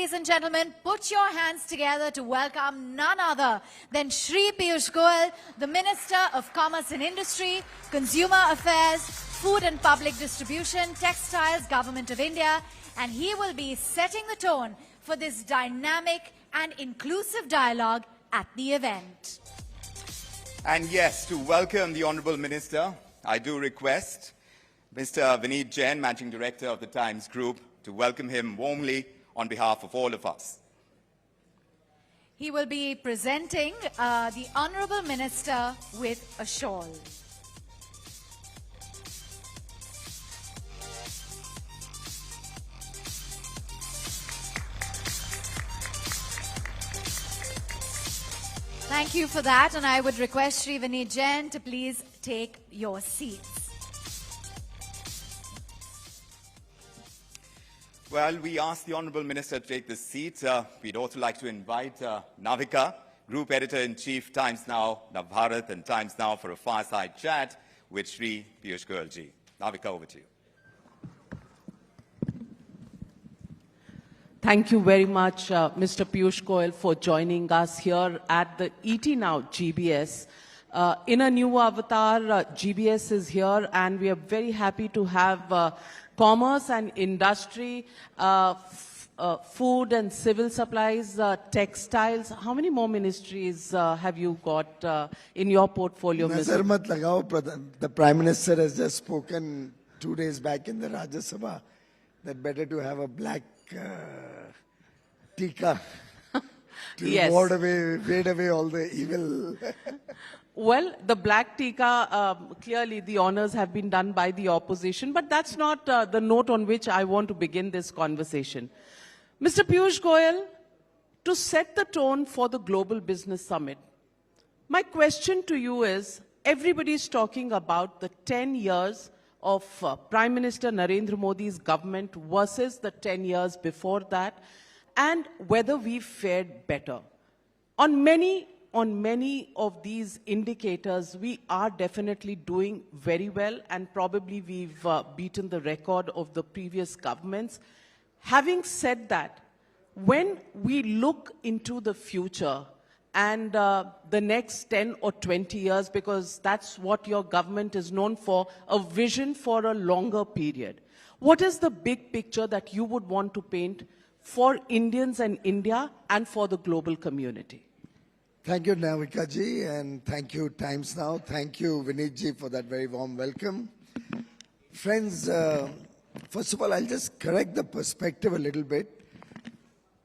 ladies and gentlemen, put your hands together to welcome none other than Shri Piyush Goyal, the Minister of Commerce and Industry, Consumer Affairs, Food and Public Distribution, Textiles, Government of India, and he will be setting the tone for this dynamic and inclusive dialogue at the event. And yes, to welcome the Honourable Minister, I do request Mr. Vineet Jain, Managing Director of the Times Group, to welcome him warmly on behalf of all of us. He will be presenting the Honourable Minister with a shawl. Thank you for that, and I would request Shri Vineet Jain to please take your seats. Well, we asked the Honourable Minister to take this seat. We'd also like to invite Navika, Group Editor-in-Chief, Times Now, Navbharat, and Times Now for a fireside chat with Shri Piyush Goyal ji. Navika, over to you. Thank you very much, Mr. Piyush Goyal, for joining us here at the ET Now GBS. In a new avatar, GBS is here, and we are very happy to have commerce and industry, food and civil supplies, textiles. How many more ministries have you got in your portfolio, Nazar mat lagao, the Prime Minister has just spoken 2 days back in the Rajya Sabha that better to have a black tika to Yes. ward away all the evil. Well, the black tika, clearly the honors have been done by the opposition, but that's not the note on which I want to begin this conversation. Mr. Piyush Goyal, to set the tone for the Global Business Summit, my question to you is, everybody is talking about the 10 years of Prime Minister Narendra Modi's government versus the 10 years before that, and whether we fared better. On many of these indicators, we are definitely doing very well, and probably we've beaten the record of the previous governments. Having said that, when we look into the future and the next 10 or 20 years, because that's what your government is known for, a vision for a longer period, what is the big picture that you would want to paint for Indians and India and for the global community? Thank you, Navika ji, and thank you, Times Now. Thank you, Vineet ji, for that very warm welcome. Friends, first of all, I'll just correct the perspective a little bit.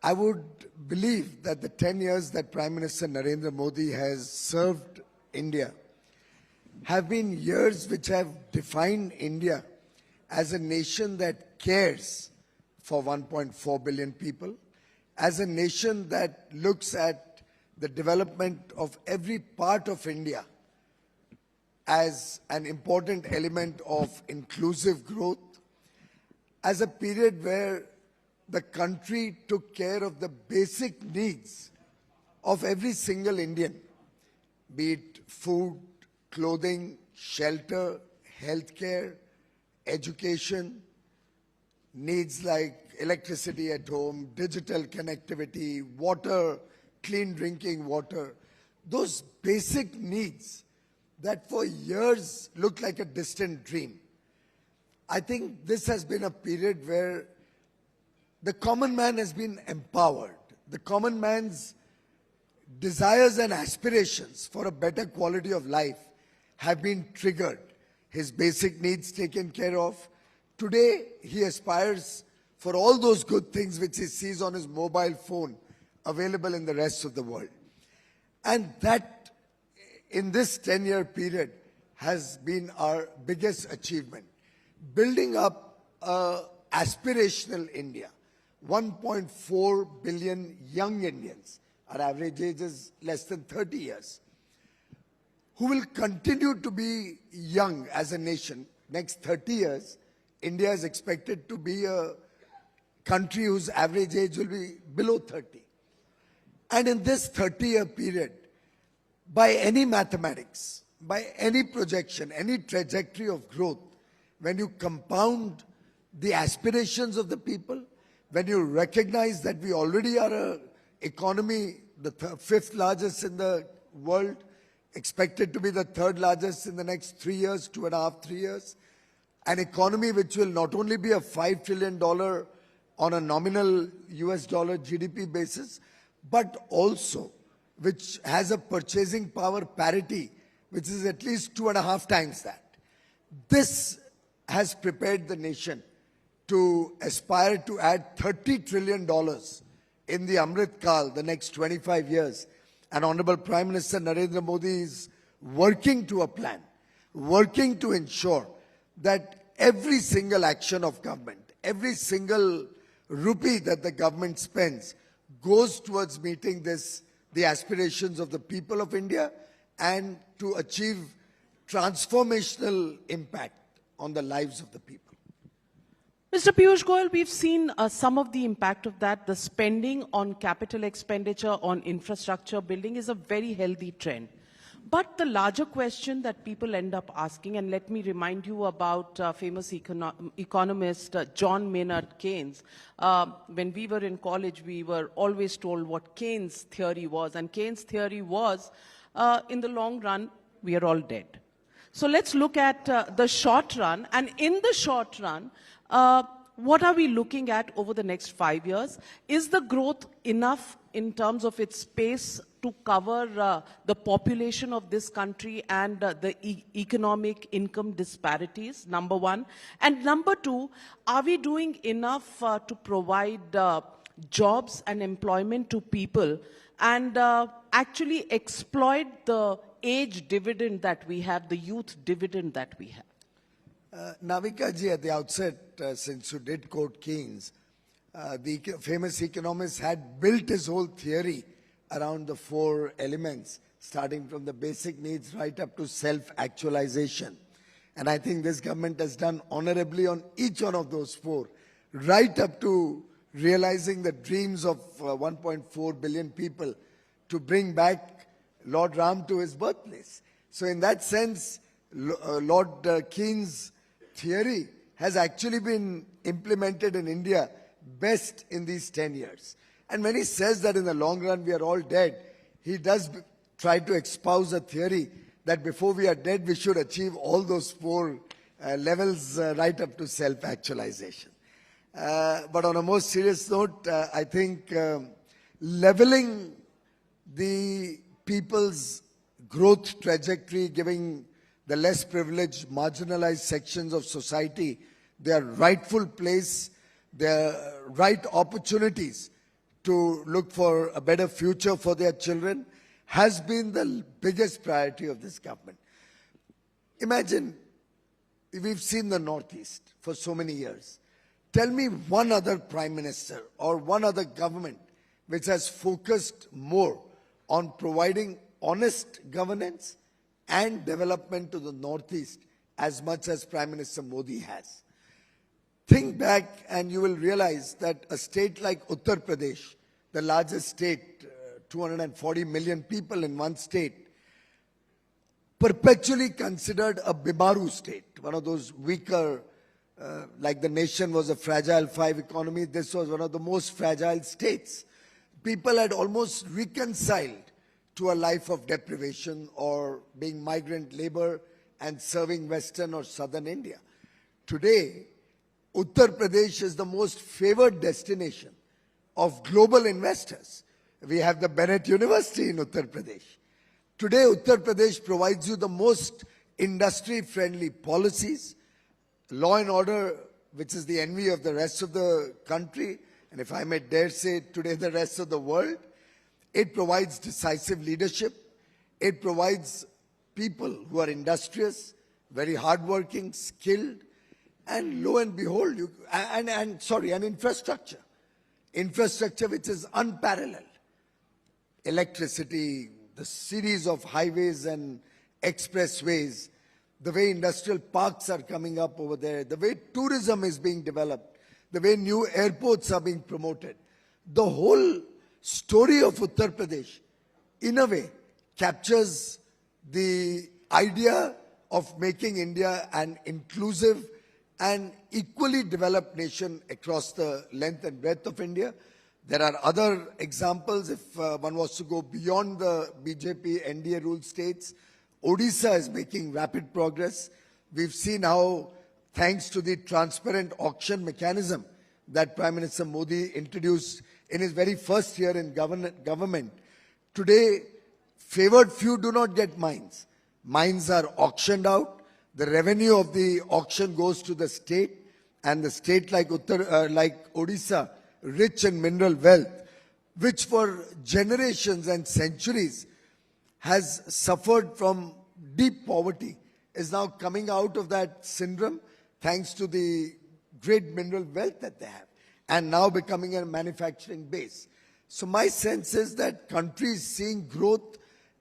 I would believe that the 10 years that Prime Minister Narendra Modi has served India have been years which have defined India as a nation that cares for 1.4 billion people, as a nation that looks at the development of every part of India as an important element of inclusive growth, as a period where the country took care of the basic needs of every single Indian, be it food, clothing, shelter, healthcare, education, needs like electricity at home, digital connectivity, water, clean drinking water, those basic needs that for years looked like a distant dream. I think this has been a period where the common man has been empowered. The common man's desires and aspirations for a better quality of life have been triggered. His basic needs taken care of. Today, he aspires for all those good things which he sees on his mobile phone available in the rest of the world. And that, in this 10-year period, has been our biggest achievement. Building up an aspirational India. 1.4 billion young Indians, our average age is less than 30 years, who will continue to be young as a nation. Next 30 years, India is expected to be a country whose average age will be below 30. And in this 30-year period, by any mathematics, by any projection, any trajectory of growth, when you compound the aspirations of the people when you recognize that we already are an economy, the fifth largest in the world, expected to be the third largest in the next 3 years, 2.5, 3 years, an economy which will not only be a $5 trillion on a nominal US dollar GDP basis, but also which has a purchasing power parity, which is at least 2.5 times that. This has prepared the nation to aspire to add $30 trillion in the Amrit Kal, the next 25 years. And Honorable Prime Minister Narendra Modi is working to a plan, working to ensure that every single action of government, every single rupee that the government spends goes towards meeting the aspirations of the people of India and to achieve transformational impact on the lives of the people. Mr. Piyush Goyal, we've seen some of the impact of that. The spending on capital expenditure on infrastructure building is a very healthy trend. But the larger question that people end up asking, and let me remind you about famous economist John Maynard Keynes. When we were in college, we were always told what Keynes' theory was. And Keynes' theory was, in the long run, we are all dead. So let's look at the short run. And in the short run, what are we looking at over the next 5 years? Is the growth enough in terms of its pace to cover the population of this country and the economic income disparities, number one? And number two, are we doing enough to provide jobs and employment to people and actually exploit the age dividend that we have, the youth dividend that we have? Navika ji, at the outset, since you did quote Keynes, the famous economist had built his whole theory around the 4 elements, starting from the basic needs right up to self-actualization. And I think this government has done honorably on each one of those 4, right up to realizing the dreams of 1.4 billion people to bring back Lord Ram to his birthplace. So in that sense, Lord Keynes' theory has actually been implemented in India best in these 10 years. And when he says that in the long run we are all dead, he does try to espouse a theory that before we are dead, we should achieve all those 4 levels right up to self-actualization. But on a more serious note, I think leveling the people's growth trajectory, giving the less privileged, marginalized sections of society their rightful place, their right opportunities to look for a better future for their children has been the biggest priority of this government. Imagine, we've seen the Northeast for so many years. Tell me one other Prime Minister or one other government which has focused more on providing honest governance and development to the Northeast as much as Prime Minister Modi has. Think back and you will realize that a state like Uttar Pradesh, the largest state, 240 million people in one state, perpetually considered a Bimaru state, one of those weaker, like the nation was a fragile 5 economy, this was one of the most fragile states. People had almost reconciled to a life of deprivation or being migrant labor and serving Western or Southern India. Today, Uttar Pradesh is the most favored destination of global investors. We have the Bennett University in Uttar Pradesh. Today, Uttar Pradesh provides you the most industry-friendly policies, law and order, which is the envy of the rest of the country, and if I may dare say today the rest of the world. It provides decisive leadership. It provides people who are industrious, very hardworking, skilled, and lo and behold, and infrastructure. Infrastructure which is unparalleled. Electricity, the series of highways and expressways, the way industrial parks are coming up over there, the way tourism is being developed, the way new airports are being promoted. The whole story of Uttar Pradesh, in a way, captures the idea of making India an inclusive an equally developed nation across the length and breadth of India. There are other examples. If one was to go beyond the BJP NDA ruled states, Odisha is making rapid progress. We've seen how, thanks to the transparent auction mechanism that Prime Minister Modi introduced in his very first year in government, today favored few do not get mines. Mines are auctioned out. The revenue of the auction goes to the state, and the state like Odisha, rich in mineral wealth, which for generations and centuries has suffered from deep poverty, is now coming out of that syndrome thanks to the great mineral wealth that they have, and now becoming a manufacturing base. So my sense is that countries seeing growth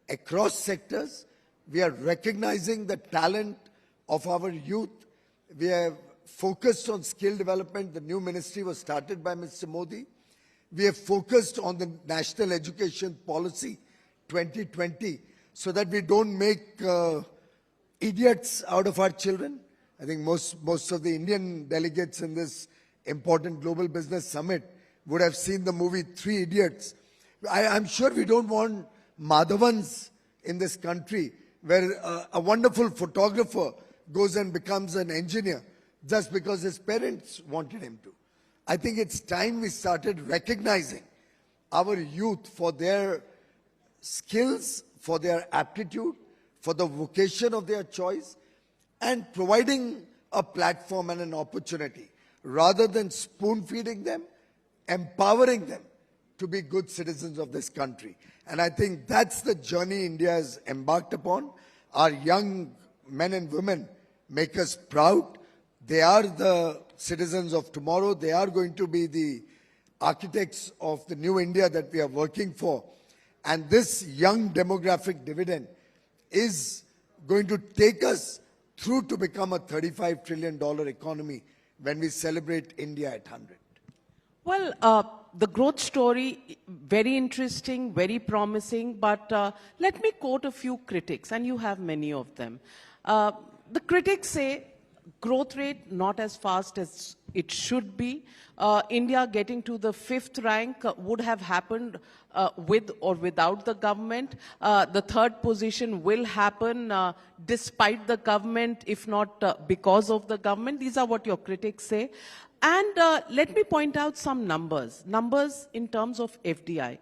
across sectors, we are recognizing the talent of our youth. We have focused on skill development. The new ministry was started by Mr. Modi. We have focused on the National Education Policy 2020 so that we don't make idiots out of our children. I think most of the Indian delegates in this important global business summit would have seen the movie Three Idiots. I'm sure we don't want Madhavans in this country where a wonderful photographer goes and becomes an engineer just because his parents wanted him to. I think it's time we started recognizing our youth for their skills, for their aptitude, for the vocation of their choice, and providing a platform and an opportunity rather than spoon-feeding them, empowering them to be good citizens of this country. And I think that's the journey India has embarked upon. Our young men and women make us proud. They are the citizens of tomorrow. They are going to be the architects of the new India that we are working for. And this young demographic dividend is going to take us through to become a $35 trillion economy when we celebrate India at 100. Well, the growth story, very interesting, very promising, but let me quote a few critics, and you have many of them. The critics say growth rate not as fast as it should be. India getting to the 5th rank would have happened with or without the government. The 3rd position will happen despite the government, if not because of the government. These are what your critics say. And let me point out some numbers in terms of FDI.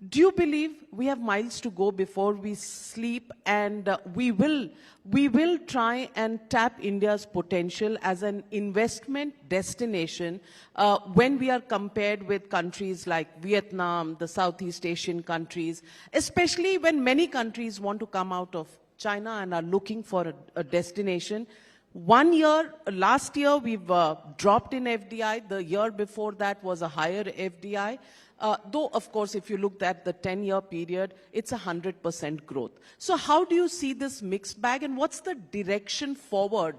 Do you believe we have miles to go before we sleep, and we will try and tap India's potential as an investment destination when we are compared with countries like Vietnam, the Southeast Asian countries, especially when many countries want to come out of China and are looking for a destination? Last year, we've dropped in FDI. The year before that was a higher FDI. Though, of course, if you looked at the 10-year period, it's 100% growth. So how do you see this mixed bag, and what's the direction forward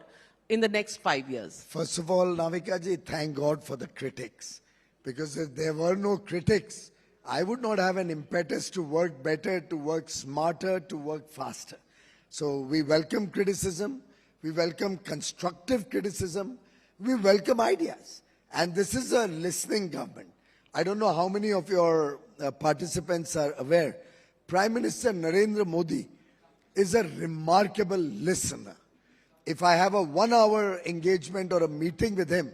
in the next 5 years? First of all, Navikaji, thank God for the critics. Because if there were no critics, I would not have an impetus to work better, to work smarter, to work faster. So we welcome criticism. We welcome constructive criticism. We welcome ideas. And this is a listening government. I don't know how many of your participants are aware. Prime Minister Narendra Modi is a remarkable listener. If I have a 1-hour engagement or a meeting with him,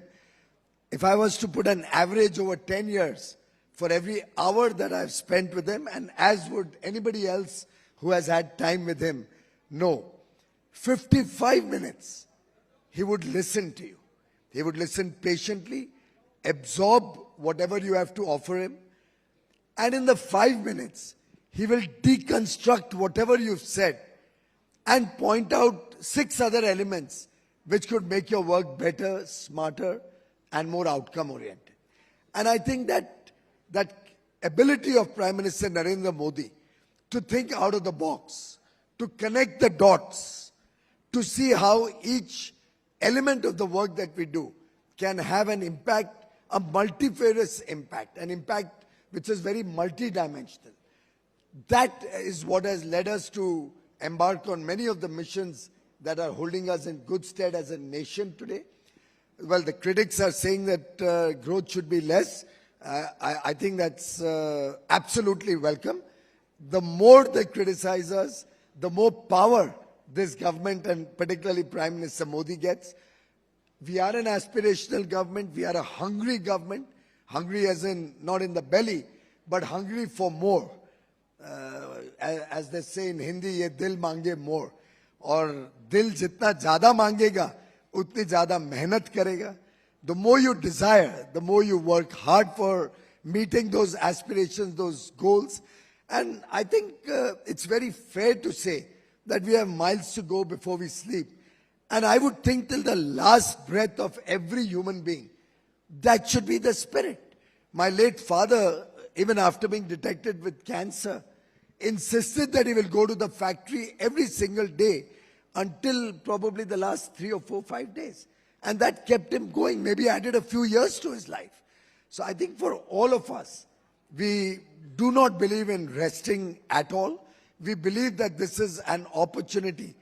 if I was to put an average over 10 years for every hour that I've spent with him, and as would anybody else who has had time with him, know, 55 minutes, he would listen to you. He would listen patiently, absorb whatever you have to offer him, and in the 5 minutes, he will deconstruct whatever you've said and point out 6 other elements which could make your work better, smarter, and more outcome-oriented. And I think that ability of Prime Minister Narendra Modi to think out of the box, to connect the dots, to see how each element of the work that we do can have an impact, a multifarious impact, an impact which is very multidimensional. That is what has led us to embark on many of the missions that are holding us in good stead as a nation today. Well, the critics are saying that growth should be less. I think that's absolutely welcome. The more they criticize us, the more power this government and particularly Prime Minister Modi gets. We are an aspirational government. We are a hungry government. Hungry as in not in the belly, but hungry for more. As they say in Hindi, ye dil mange more. और दिल जितना ज़्यादा मांगेगा उतनी ज़्यादा मेहनत करेगा. The more you desire, the more you work hard for meeting those aspirations, those goals. And I think it's very fair to say that we have miles to go before we sleep. And I would think till the last breath of every human being, that should be the spirit. My late father, even after being detected with cancer, insisted that he will go to the factory every single day until probably the last 3 or 4, 5 days. And that kept him going, maybe added a few years to his life. So I think for all of us, we do not believe in resting at all. We believe that this is an opportunity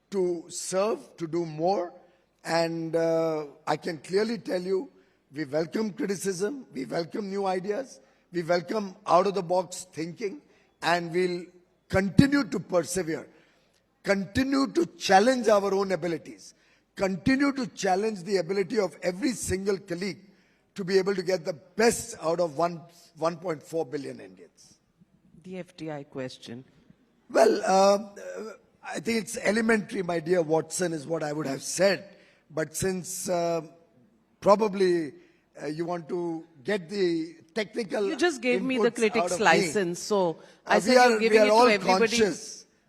to serve, to do more. And I can clearly tell you, we welcome criticism, we welcome new ideas, we welcome out-of-the-box thinking, and we'll continue to persevere, continue to challenge our own abilities, continue to challenge the ability of every single colleague to be able to get the best out of 1.4 billion Indians. The FDI question. Well, I think it's elementary, my dear Watson, is what I would have said. But since probably you want to get the technical You just gave me the inputs critics' out of me, license, so I said you're giving it to everybody.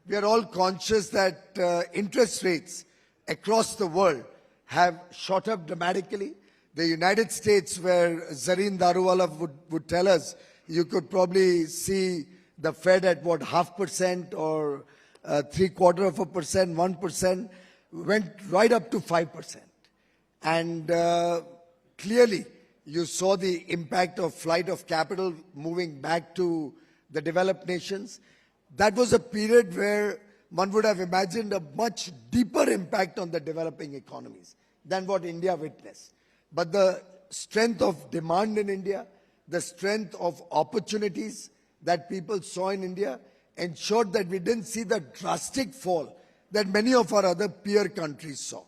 We are all conscious that interest rates across the world have shot up dramatically. The United States, where Zareen Daruwala would tell us, you could probably see the Fed at what, 0.5% or 0.75%, 1%, went right up to 5%. And clearly, you saw the impact of flight of capital moving back to the developed nations. That was a period where one would have imagined a much deeper impact on the developing economies than what India witnessed. But the strength of demand in India, the strength of opportunities that people saw in India ensured that we didn't see the drastic fall that many of our other peer countries saw.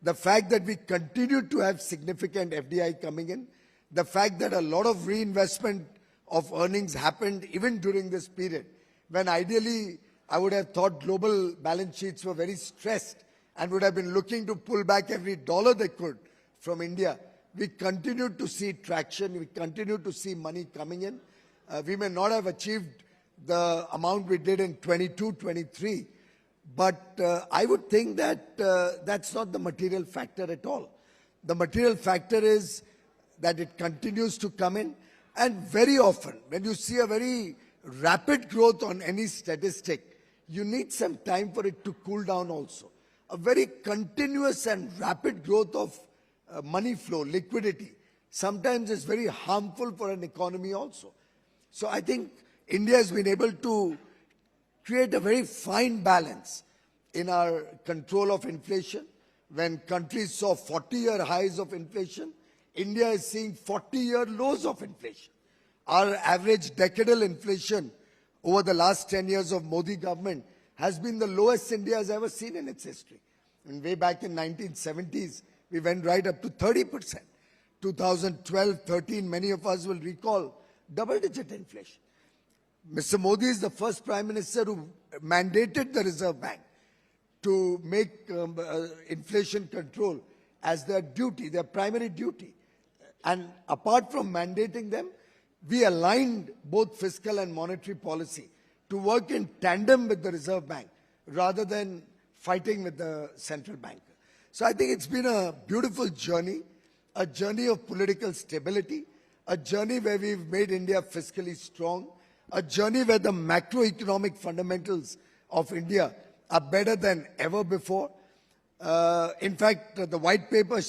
The fact that we continued to have significant FDI coming in, the fact that a lot of reinvestment of earnings happened even during this period, when ideally I would have thought global balance sheets were very stressed and would have been looking to pull back every dollar they could from India. We continued to see traction, we continued to see money coming in. We may not have achieved the amount we did in 22, 23, but I would think that that's not the material factor at all. The material factor is that it continues to come in, and very often when you see a very rapid growth on any statistic, you need some time for it to cool down also. A very continuous and rapid growth of money flow, liquidity, sometimes is very harmful for an economy also. So I think India has been able to create a very fine balance in our control of inflation. When countries saw 40-year highs of inflation, India is seeing 40-year lows of inflation. Our average decadal inflation over the last 10 years of Modi government has been the lowest India has ever seen in its history. And way back in 1970s, we went right up to 30%. 2012, 13, many of us will recall double-digit inflation. Mr. Modi is the first Prime Minister who mandated the Reserve Bank to make inflation control as their duty, their primary duty. And apart from mandating them, we aligned both fiscal and monetary policy to work in tandem with the Reserve Bank rather than fighting with the central bank. So I think it's been a beautiful journey, a journey of political stability, a journey where we've made India fiscally strong, a journey where the macroeconomic fundamentals of India are better than ever before. In fact, the white paper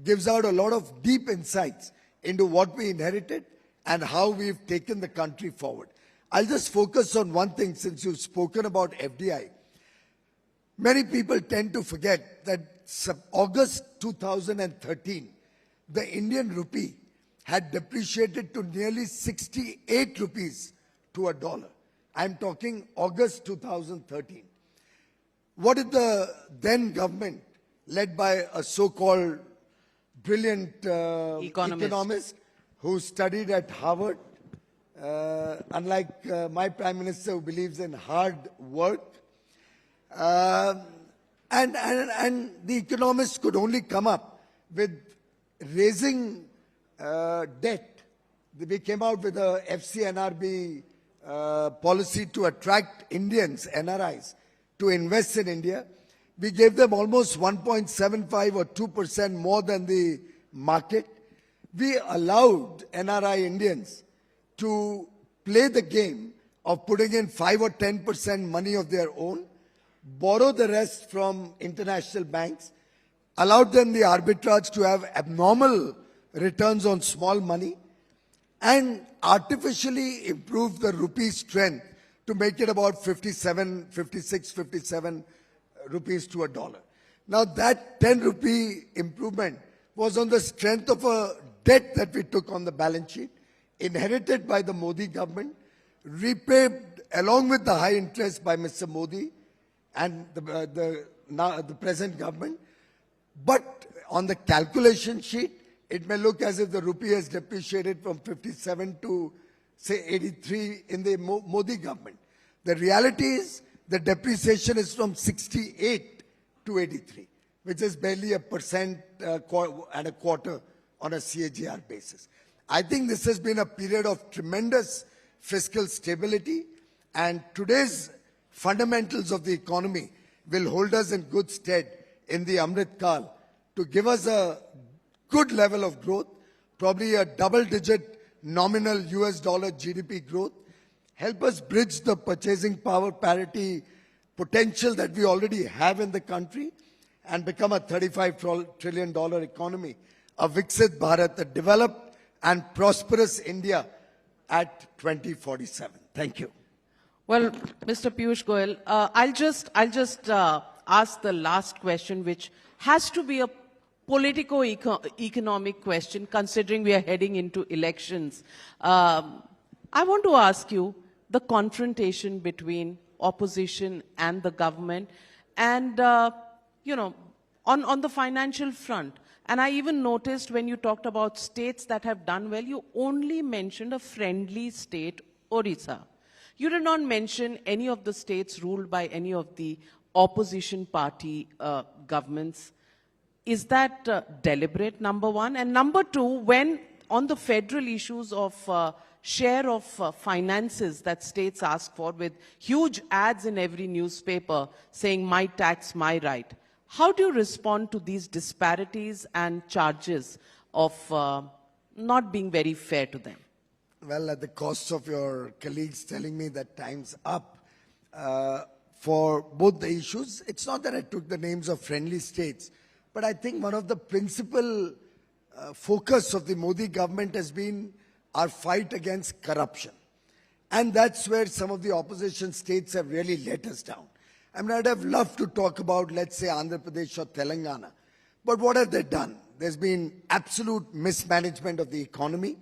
gives out a lot of deep insights into what we inherited and how we've taken the country forward. I'll just focus on one thing since you've spoken about FDI. Many people tend to forget that August 2013, the Indian rupee had depreciated to nearly 68 rupees to a dollar. I'm talking August 2013. What did the then government, led by a so-called brilliant economist who studied at Harvard, unlike my Prime Minister who believes in hard work, and the economists could only come up with raising debt. We came out with a FCNRB policy to attract Indians, NRIs, to invest in India. We gave them almost 1.75 or 2% more than the market. We allowed NRI Indians to play the game of putting in 5 or 10% money of their own, borrow the rest from international banks, allowed them the arbitrage to have abnormal returns on small money, and artificially improved the rupee strength to make it about 57 rupees to a dollar. Now that 10 rupee improvement was on the strength of a debt that we took on the balance sheet, inherited by the Modi government, repaid along with the high interest by Mr. Modi and the present government. But on the calculation sheet, it may look as if the rupee has depreciated from 57 to, say, 83 in the Modi government. The reality is the depreciation is from 68 to 83, which is barely 1% and a quarter on a CAGR basis. I think this has been a period of tremendous fiscal stability, and today's fundamentals of the economy will hold us in good stead in the Amrit Kal to give us a good level of growth, probably a double-digit nominal US dollar GDP growth, help us bridge the purchasing power parity potential that we already have in the country, and become a $35 trillion economy, a Viksit Bharat, a developed and prosperous India at 2047. Thank you. Well, Mr. Piyush Goyal, I'll just ask the last question, which has to be a politico-economic question, considering we are heading into elections. I want to ask you the confrontation between opposition and the government, and on the financial front. And I even noticed when you talked about states that have done well, you only mentioned a friendly state, Odisha. You did not mention any of the states ruled by any of the opposition party governments. Is that deliberate, number one? And number two, when on the federal issues of share of finances that states ask for, with huge ads in every newspaper saying, my tax, my right, how do you respond to these disparities and charges of not being very fair to them? Well, at the cost of your colleagues telling me that time's up, for both the issues, it's not that I took the names of friendly states, but I think one of the principal focus of the Modi government has been our fight against corruption. And that's where some of the opposition states have really let us down. I mean, I'd have loved to talk about, let's say, Andhra Pradesh or Telangana. But what have they done? There's been absolute mismanagement of the economy.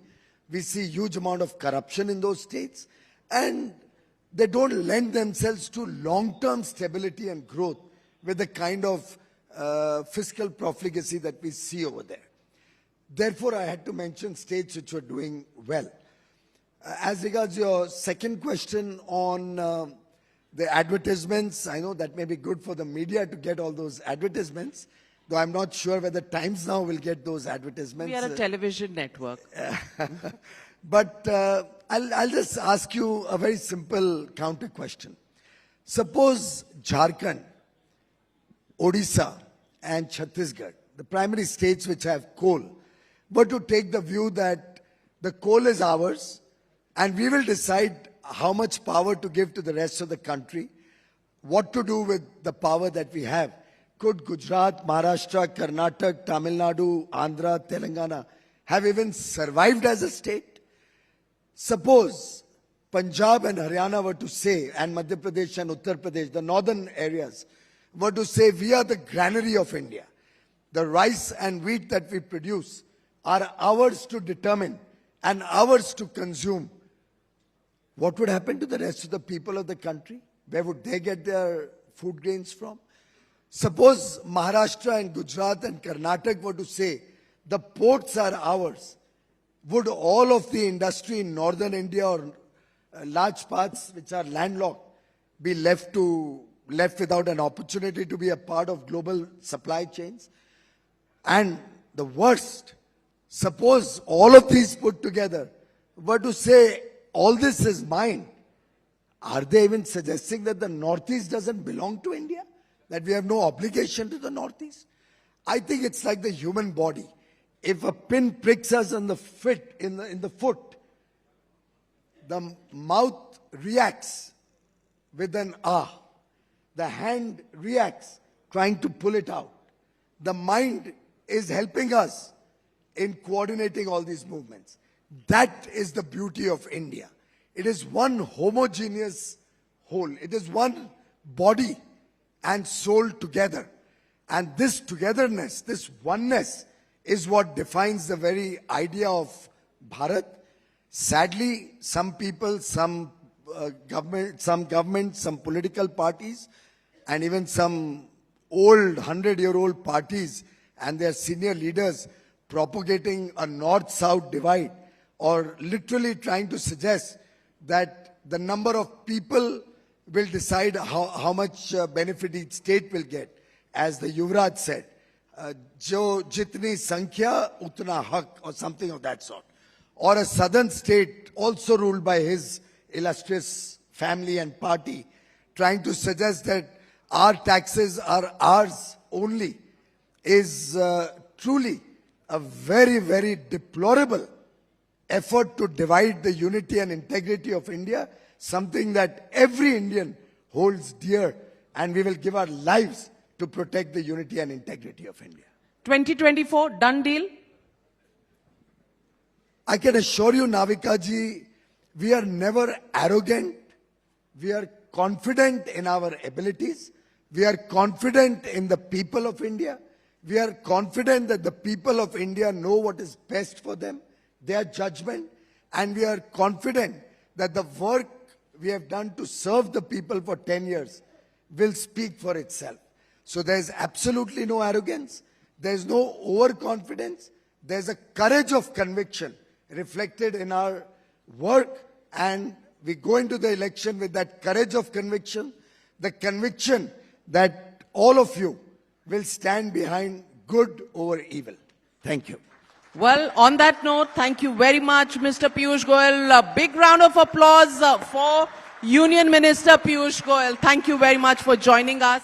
We see huge amount of corruption in those states. And they don't lend themselves to long-term stability and growth with the kind of fiscal profligacy that we see over there. Therefore, I had to mention states which were doing well. As regards your second question on the advertisements, I know that may be good for the media to get all those advertisements, though I'm not sure whether Times Now will get those advertisements. We are a television network. But I'll just ask you a very simple counter question. Suppose Jharkhand, Odisha, and Chhattisgarh, the primary states which have coal, were to take the view that the coal is ours and we will decide how much power to give to the rest of the country, what to do with the power that we have. Could Gujarat, Maharashtra, Karnataka, Tamil Nadu, Andhra, Telangana have even survived as a state? Suppose Punjab and Haryana were to say, and Madhya Pradesh and Uttar Pradesh, the northern areas, were to say we are the granary of India. The rice and wheat that we produce are ours to determine and ours to consume. What would happen to the rest of the people of the country? Where would they get their food grains from? Suppose Maharashtra and Gujarat and Karnataka were to say the ports are ours. Would all of the industry in northern India or large parts which are landlocked be left without an opportunity to be a part of global supply chains? And the worst, suppose all of these put together were to say all this is mine. Are they even suggesting that the Northeast doesn't belong to India? That we have no obligation to the Northeast? I think it's like the human body. If a pin pricks us in the foot, the mouth reacts with an ah. The hand reacts trying to pull it out. The mind is helping us in coordinating all these movements. That is the beauty of India. It is one homogeneous whole. It is one body and soul together. And this togetherness, this oneness, is what defines the very idea of Bharat. Sadly, some people, some governments, some political parties, and even some old 100-year-old parties and their senior leaders propagating a north-south divide, or literally trying to suggest that the number of people will decide how much benefit each state will get. As the Yuvraj said, jo jitni sankhya utna hak, or something of that sort. Or a southern state also ruled by his illustrious family and party, trying to suggest that our taxes are ours only, is truly a very, very deplorable effort to divide the unity and integrity of India, something that every Indian holds dear, and we will give our lives to protect the unity and integrity of India. 2024, done deal? I can assure you, Navika ji, we are never arrogant. We are confident in our abilities. We are confident in the people of India. We are confident that the people of India know what is best for them, their judgment, and we are confident that the work we have done to serve the people for 10 years will speak for itself. So there is absolutely no arrogance. There is no overconfidence. There is a courage of conviction reflected in our work, and we go into the election with that courage of conviction, the conviction that all of you will stand behind good over evil. Thank you. Well, on that note, thank you very much, Mr. Piyush Goyal. A big round of applause for Union Minister Piyush Goyal. Thank you very much for joining us.